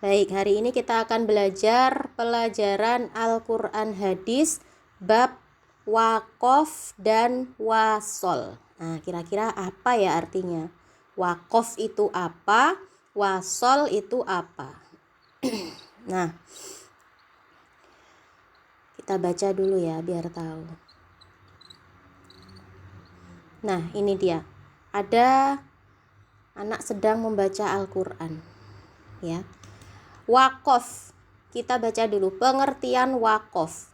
Baik, hari ini kita akan belajar pelajaran Al-Quran Hadis bab wakof dan wasol. Nah, kira-kira apa ya artinya? Wakof itu apa? Wasol itu apa? Nah, kita baca dulu ya biar tahu. Nah, ini dia. Ada anak sedang membaca Al-Quran. Ya. Wakof, kita baca dulu pengertian wakof.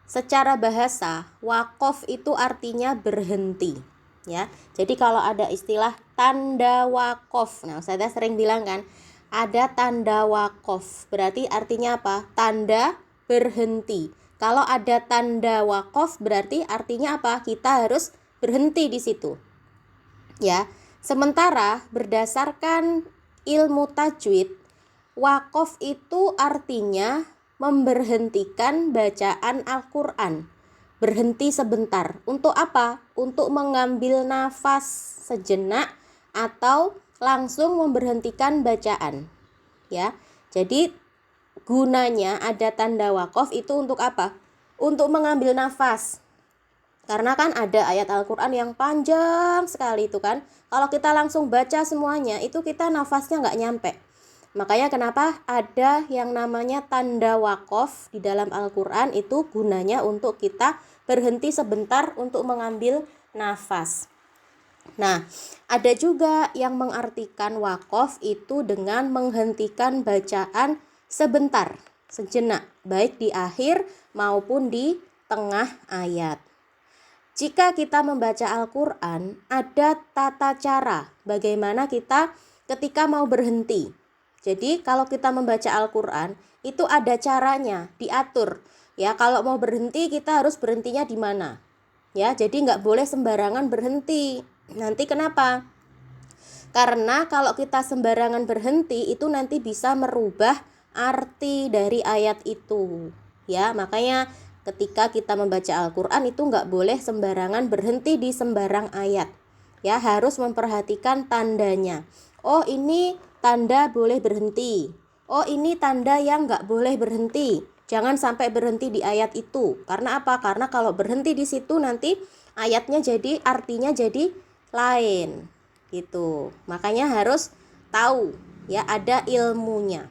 Secara bahasa, wakof itu artinya berhenti, ya. Jadi kalau ada istilah tanda wakof, nah saya sering bilang kan, ada tanda wakof, berarti artinya apa? Tanda berhenti. Kalau ada tanda wakof, berarti artinya apa? Kita harus berhenti di situ, ya. Sementara berdasarkan ilmu tajwid, wakof itu artinya memberhentikan bacaan Al-Quran. Berhenti sebentar. Untuk apa? Untuk mengambil nafas sejenak atau langsung memberhentikan bacaan. Ya. Jadi gunanya ada tanda wakof itu untuk apa? Untuk mengambil nafas. Karena kan ada ayat Al-Quran yang panjang sekali itu kan. Kalau kita langsung baca semuanya, itu kita nafasnya nggak nyampe. Makanya kenapa ada yang namanya tanda wakof di dalam Al-Quran, itu gunanya untuk kita berhenti sebentar untuk mengambil nafas. Nah, ada juga yang mengartikan wakof itu dengan menghentikan bacaan sebentar, sejenak, baik di akhir maupun di tengah ayat. Jika kita membaca Al-Quran, ada tata cara bagaimana kita ketika mau berhenti. Jadi kalau kita membaca Al-Quran, itu ada caranya, diatur. Ya, kalau mau berhenti kita harus berhentinya di mana. Ya, jadi nggak boleh sembarangan berhenti. Nanti kenapa? Karena kalau kita sembarangan berhenti, itu nanti bisa merubah arti dari ayat itu. Ya, makanya ketika kita membaca Al-Quran itu nggak boleh sembarangan berhenti di sembarang ayat. Ya, harus memperhatikan tandanya. Oh, ini tanda boleh berhenti. Oh, ini tanda yang nggak boleh berhenti. Jangan sampai berhenti di ayat itu. Karena apa? Karena kalau berhenti di situ nanti ayatnya jadi, artinya jadi lain. Gitu. Makanya harus tahu, ya, ada ilmunya.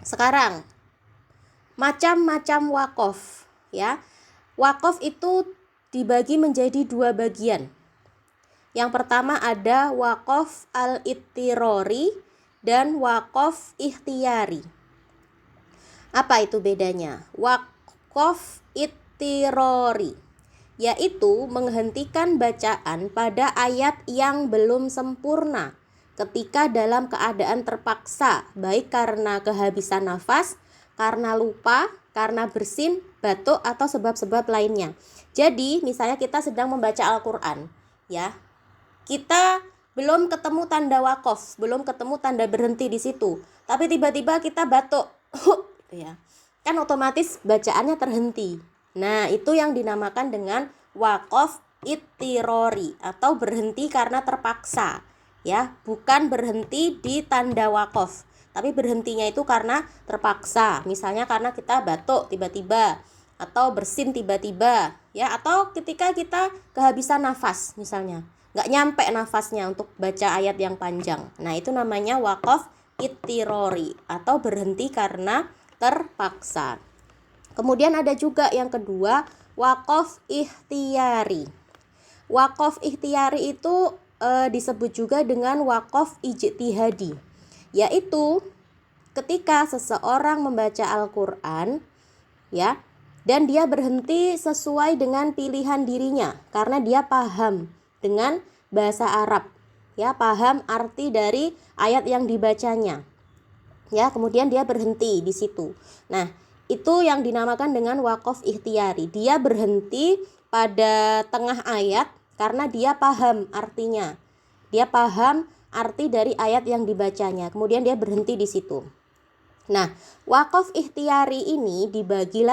Sekarang, macam-macam wakof, ya. Wakof itu dibagi menjadi dua bagian. Yang pertama ada wakof al-ittirori dan wakof ikhtiyari. Apa itu bedanya? Wakof ittirori yaitu menghentikan bacaan pada ayat yang belum sempurna ketika dalam keadaan terpaksa, baik karena kehabisan nafas, karena lupa, karena bersin, batuk, atau sebab-sebab lainnya. Jadi misalnya kita sedang membaca Al-Quran, ya, kita belum ketemu tanda wakof, belum ketemu tanda berhenti di situ, tapi tiba-tiba kita batuk, ya, kan otomatis bacaannya terhenti. Nah, itu yang dinamakan dengan wakof ittirori atau berhenti karena terpaksa, ya, bukan berhenti di tanda wakof, tapi berhentinya itu karena terpaksa. Misalnya karena kita batuk tiba-tiba atau bersin tiba-tiba, ya, atau ketika kita kehabisan nafas misalnya. Nggak nyampe nafasnya untuk baca ayat yang panjang. Nah, itu namanya wakof ittirori atau berhenti karena terpaksa. Kemudian ada juga yang kedua, wakof ikhtiyari. Wakof ikhtiyari itu disebut juga dengan wakof ijtihadi, yaitu ketika seseorang membaca Al-Quran, ya, dan dia berhenti sesuai dengan pilihan dirinya karena dia paham dengan bahasa Arab, ya, paham arti dari ayat yang dibacanya, ya, kemudian dia berhenti di situ. Nah, itu yang dinamakan dengan wakof ikhtiyari. Dia berhenti pada tengah ayat karena dia paham artinya, dia paham arti dari ayat yang dibacanya, kemudian dia berhenti di situ. Nah, wakof ikhtiyari ini dibagi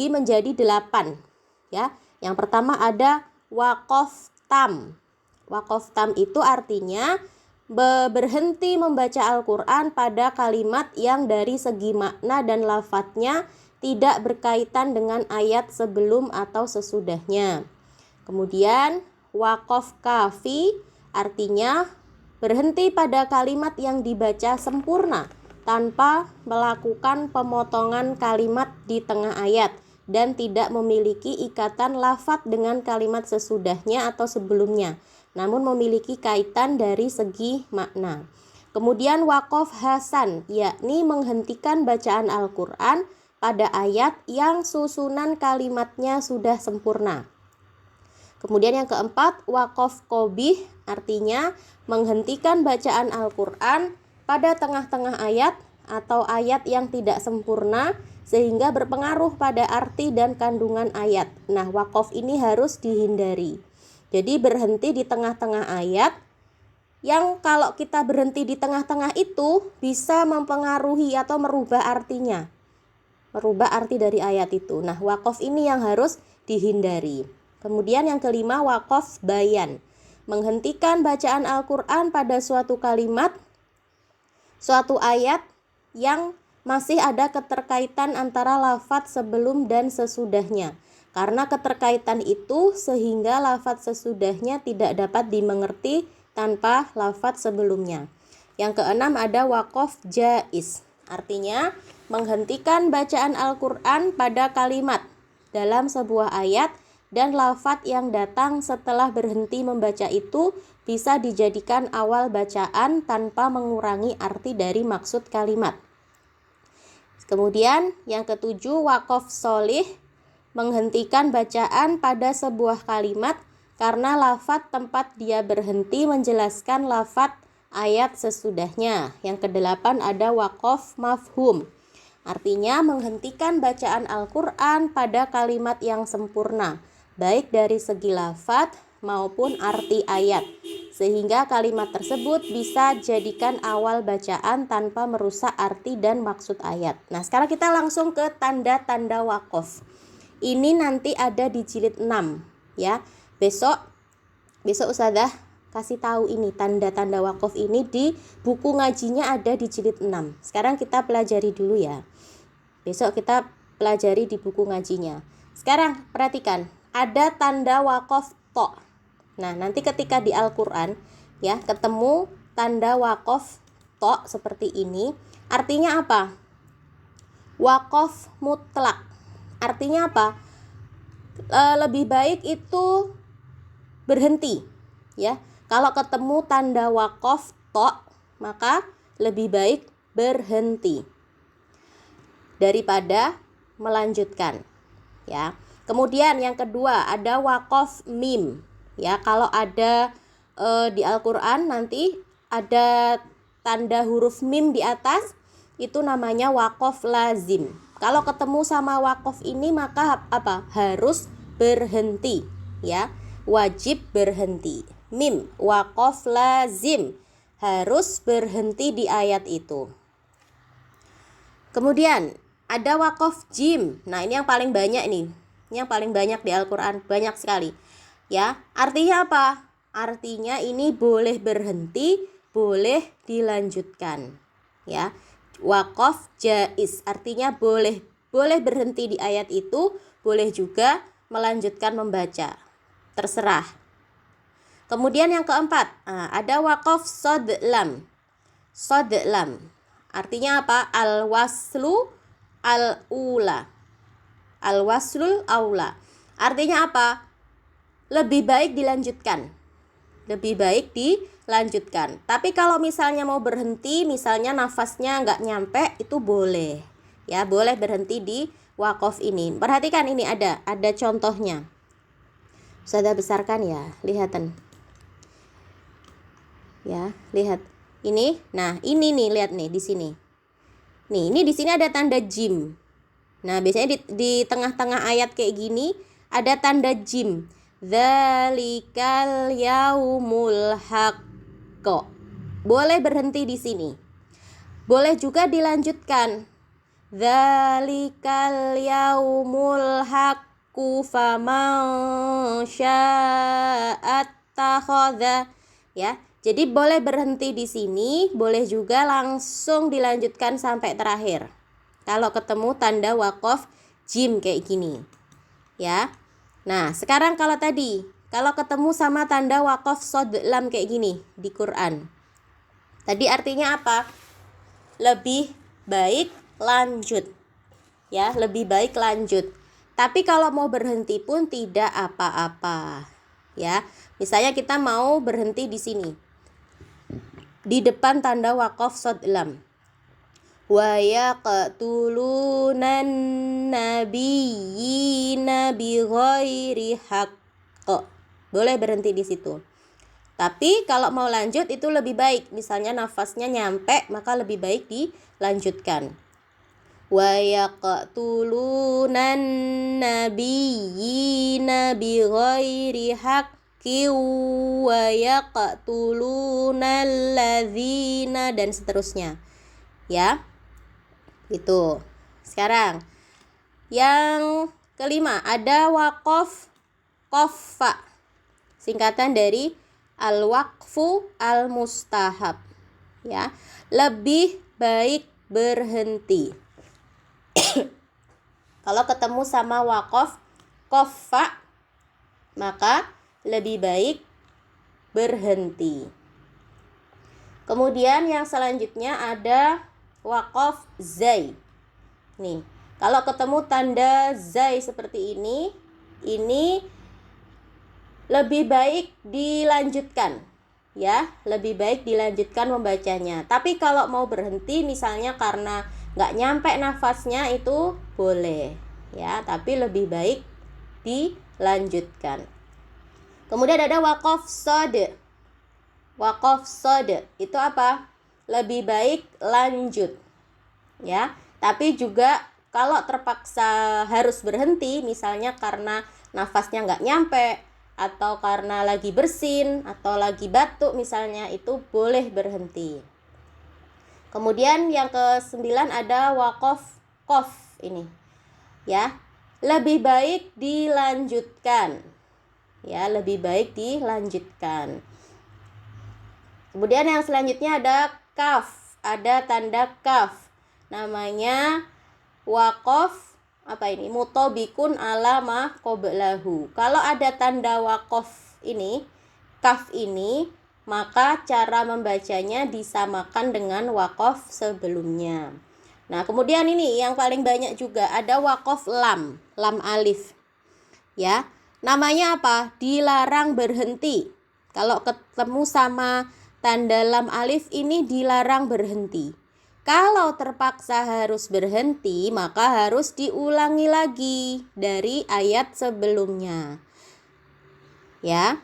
menjadi 8, ya. Yang pertama ada wakof tam. Wakof tam itu artinya berhenti membaca Al-Quran pada kalimat yang dari segi makna dan lafadznya tidak berkaitan dengan ayat sebelum atau sesudahnya. Kemudian waqaf kafi artinya berhenti pada kalimat yang dibaca sempurna tanpa melakukan pemotongan kalimat di tengah ayat dan tidak memiliki ikatan lafadz dengan kalimat sesudahnya atau sebelumnya, namun memiliki kaitan dari segi makna. Kemudian waqaf hasan, yakni menghentikan bacaan Al-Quran pada ayat yang susunan kalimatnya sudah sempurna. Kemudian yang keempat, waqaf qobih, artinya menghentikan bacaan Al-Quran pada tengah-tengah ayat atau ayat yang tidak sempurna sehingga berpengaruh pada arti dan kandungan ayat. Nah, waqaf ini harus dihindari. Jadi berhenti di tengah-tengah ayat yang kalau kita berhenti di tengah-tengah itu bisa mempengaruhi atau merubah artinya. Merubah arti dari ayat itu. Nah, waqaf ini yang harus dihindari. Kemudian yang kelima, waqaf bayan. Menghentikan bacaan Al-Quran pada suatu kalimat, suatu ayat yang masih ada keterkaitan antara lafadz sebelum dan sesudahnya. Karena keterkaitan itu sehingga lafadz sesudahnya tidak dapat dimengerti tanpa lafadz sebelumnya. Yang keenam ada waqaf jaiz. Artinya menghentikan bacaan Al-Quran pada kalimat dalam sebuah ayat dan lafadz yang datang setelah berhenti membaca itu bisa dijadikan awal bacaan tanpa mengurangi arti dari maksud kalimat. Kemudian yang ketujuh, waqaf sholih, menghentikan bacaan pada sebuah kalimat karena lafadz tempat dia berhenti menjelaskan lafadz ayat sesudahnya. Yang kedelapan ada waqaf mafhum, artinya menghentikan bacaan Al-Quran pada kalimat yang sempurna, baik dari segi lafadz maupun arti ayat, sehingga kalimat tersebut bisa jadikan awal bacaan tanpa merusak arti dan maksud ayat. Nah, sekarang kita langsung ke tanda-tanda waqaf. Ini nanti ada di jilid 6 ya. Besok Ustazah kasih tahu ini tanda-tanda waqaf ini di buku ngajinya ada di jilid 6. Sekarang kita pelajari dulu ya. Besok kita pelajari di buku ngajinya. Sekarang perhatikan, ada tanda waqaf to. Nah, nanti ketika di Al-Quran ya ketemu tanda waqaf to seperti ini, artinya apa? Waqaf mutlak. Artinya apa? Lebih baik itu berhenti ya. Kalau ketemu tanda waqaf to, maka lebih baik berhenti daripada melanjutkan ya. Kemudian yang kedua ada waqaf mim. Ya, kalau ada di Al-Quran nanti ada tanda huruf mim di atas, itu namanya waqaf lazim. Kalau ketemu sama waqaf ini maka apa? Harus berhenti ya. Wajib berhenti. Mim, waqaf lazim, harus berhenti di ayat itu. Kemudian ada waqaf jim. Nah, ini yang paling banyak nih. Ini yang paling banyak di Al-Quran, banyak sekali. Ya, artinya apa? Artinya ini boleh berhenti, boleh dilanjutkan. Ya. Waqaf jaiz, artinya boleh berhenti di ayat itu, boleh juga melanjutkan membaca. Terserah. Kemudian yang keempat, ada waqaf sodlam. Sodlam. Artinya apa? Al-waslu al-ula. Al-waslul aula. Artinya apa? Lebih baik dilanjutkan. Lebih baik dilanjutkan. Tapi kalau misalnya mau berhenti, misalnya nafasnya nggak nyampe, itu boleh. Ya, boleh berhenti di waqaf ini. Perhatikan ini ada contohnya. Sudah besarkan ya, lihatan. Ya, lihat. Ini, nah ini nih, lihat nih di sini. Nih, ini di sini ada tanda jim. Nah, biasanya di tengah-tengah ayat kayak gini ada tanda jim. Dzalikal yaumul haqq. Boleh berhenti di sini. Boleh juga dilanjutkan. Dzalikal yaumul haqqu faman syaa'a takhadha. Ya. Jadi boleh berhenti di sini, boleh juga langsung dilanjutkan sampai terakhir. Kalau ketemu tanda wakof jim kayak gini. Ya. Nah, sekarang kalau ketemu sama tanda wakof sod lam kayak gini di Quran. Tadi artinya apa? Lebih baik lanjut. Ya, lebih baik lanjut. Tapi kalau mau berhenti pun tidak apa-apa. Ya. Misalnya kita mau berhenti di sini. Di depan tanda wakof sod lam. Wa yaqtulunan nabiyyina bighairi haqq. Boleh berhenti di situ. Tapi kalau mau lanjut itu lebih baik. Misalnya nafasnya nyampe, maka lebih baik dilanjutkan. Wa yaqtulunan nabiyyina bighairi haqq wa yaqtulunal ladzina dan seterusnya. Ya. Gitu. Sekarang yang kelima ada wakof kofa. Singkatan dari al-waqfu al-mustahab. Ya. Lebih baik berhenti. Kalau ketemu sama wakof kofa, maka lebih baik berhenti. Kemudian yang selanjutnya ada wakof zai. Nih, kalau ketemu tanda zai seperti ini lebih baik dilanjutkan. Ya, lebih baik dilanjutkan membacanya. Tapi kalau mau berhenti misalnya karena nggak nyampe nafasnya itu boleh. Ya, tapi lebih baik dilanjutkan. Kemudian ada wakof sod. Wakof sod itu apa? Lebih baik lanjut. Ya, tapi juga kalau terpaksa harus berhenti, misalnya karena nafasnya nggak nyampe, atau karena lagi bersin, atau lagi batuk misalnya, itu boleh berhenti. Kemudian yang ke-9 ada wakof kof ini. Ya, lebih baik dilanjutkan. Ya, lebih baik dilanjutkan. Kemudian yang selanjutnya ada kaf, ada tanda kaf. Namanya wakof apa ini? Mutobikun ala ma qablahu. Kalau ada tanda wakof ini, kaf ini, maka cara membacanya disamakan dengan wakof sebelumnya. Nah, kemudian ini yang paling banyak juga ada wakof lam, lam alif. Ya. Namanya apa? Dilarang berhenti. Kalau ketemu sama tanda lam alif ini dilarang berhenti. Kalau terpaksa harus berhenti, maka harus diulangi lagi dari ayat sebelumnya. Ya.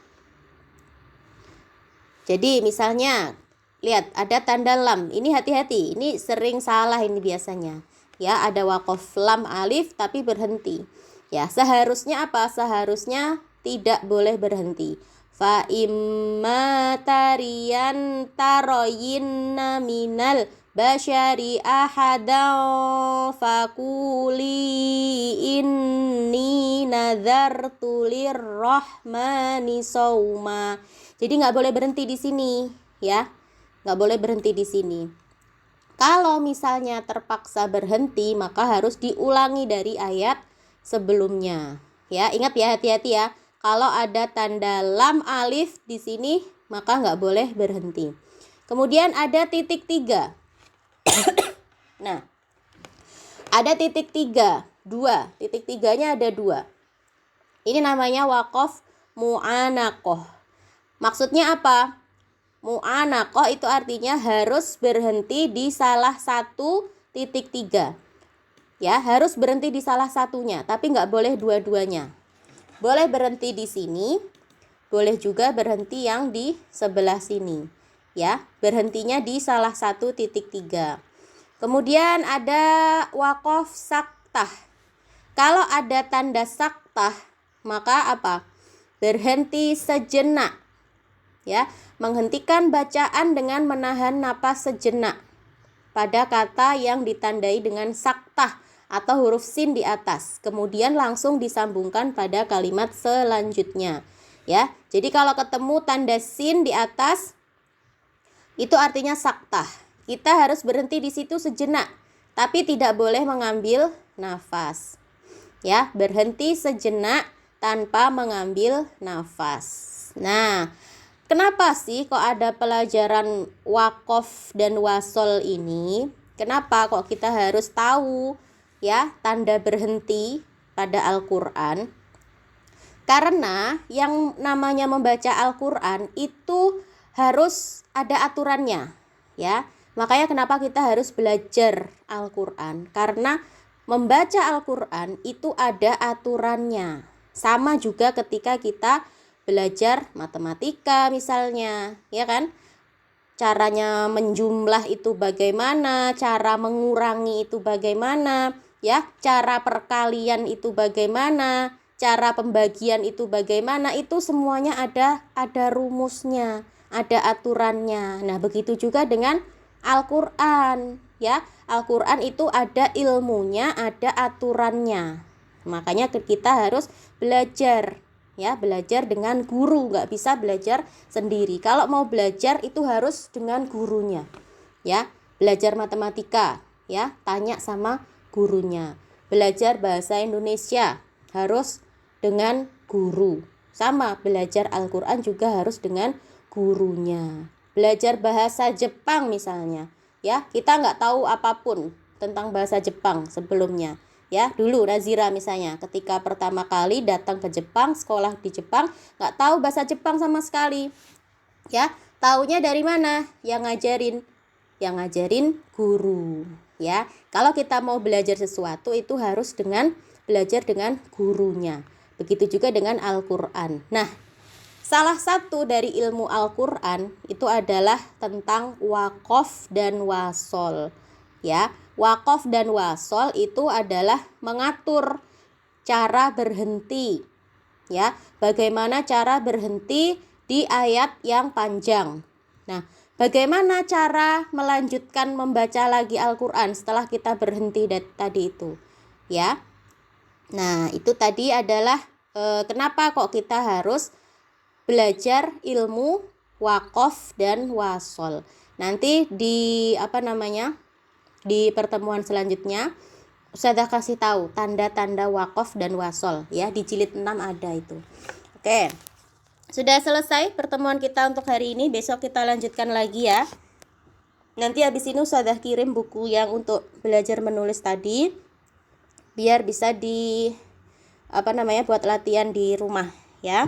Jadi misalnya, lihat ada tanda lam. Ini hati-hati, ini sering salah ini biasanya. Ya, ada wakof lam alif tapi berhenti. Ya, seharusnya apa? Seharusnya tidak boleh berhenti. Fa imma tariyan taroyinna minal basyari ahadan fakuli inni nazartu lirrahmani sauma. Jadi nggak boleh berhenti di sini, ya. Nggak boleh berhenti di sini. Kalau misalnya terpaksa berhenti, maka harus diulangi dari ayat sebelumnya. Ya, ingat ya, hati-hati ya. Kalau ada tanda lam alif di sini, maka nggak boleh berhenti. Kemudian ada titik 3. Nah, ada titik 3, 2. Titik 3-nya ada 2. Ini namanya wakof mu'anakoh. Maksudnya apa? Mu'anakoh itu artinya harus berhenti di salah satu titik 3. Ya, harus berhenti di salah satunya, tapi nggak boleh dua-duanya. Boleh berhenti di sini, boleh juga berhenti yang di sebelah sini. Ya, berhentinya di salah satu titik 3. Kemudian ada wakof saktah. Kalau ada tanda saktah, maka apa? Berhenti sejenak. Ya, menghentikan bacaan dengan menahan napas sejenak pada kata yang ditandai dengan saktah atau huruf sin di atas, kemudian langsung disambungkan pada kalimat selanjutnya. Ya, jadi kalau ketemu tanda sin di atas, Itu artinya saktah. Kita harus berhenti di situ sejenak, tapi tidak boleh mengambil nafas. Ya, berhenti sejenak tanpa mengambil nafas. Nah, kenapa sih kok ada pelajaran wakof dan wasol ini? Kenapa kok kita harus tahu ya tanda berhenti pada Al-Quran? Karena yang namanya membaca Al-Quran itu harus ada aturannya, ya. Makanya kenapa kita harus belajar Al-Quran? Karena membaca Al-Quran itu ada aturannya. Sama juga ketika kita belajar matematika misalnya, ya kan? Caranya menjumlah itu bagaimana, cara mengurangi itu bagaimana, ya, cara perkalian itu bagaimana, cara pembagian itu bagaimana, itu semuanya ada rumusnya, ada aturannya. Nah, begitu juga dengan Al-Qur'an, ya. Al-Qur'an itu ada ilmunya, ada aturannya. Makanya kita harus belajar, ya, belajar dengan guru, nggak bisa belajar sendiri. Kalau mau belajar itu harus dengan gurunya, ya. Belajar matematika, ya, tanya sama gurunya. Belajar bahasa Indonesia harus dengan guru. Sama, belajar Al-Quran juga harus dengan gurunya. Belajar bahasa Jepang misalnya, ya, kita nggak tahu apapun tentang bahasa Jepang sebelumnya. Ya, dulu Nazira misalnya ketika pertama kali datang ke Jepang, sekolah di Jepang, nggak tahu bahasa Jepang sama sekali. Ya, taunya dari mana? Yang ngajarin guru, ya. Kalau kita mau belajar sesuatu itu harus belajar dengan gurunya. Begitu juga dengan Al-Qur'an. Nah, salah satu dari ilmu Al-Qur'an itu adalah tentang wakof dan wasol, ya. Wakof dan wasol itu adalah mengatur cara berhenti, ya. Bagaimana cara berhenti di ayat yang panjang. Nah, bagaimana cara melanjutkan membaca lagi Al-Quran setelah kita berhenti tadi itu, ya. Nah, itu tadi adalah kenapa kok kita harus belajar ilmu wakof dan wasol. Nanti di di pertemuan selanjutnya Ustazah kasih tahu tanda-tanda wakof dan wasol, ya, di jilid 6 ada itu. Oke. Sudah selesai pertemuan kita untuk hari ini. Besok kita lanjutkan lagi, ya. Nanti habis ini Ustazah kirim buku yang untuk belajar menulis tadi biar bisa buat latihan di rumah, ya.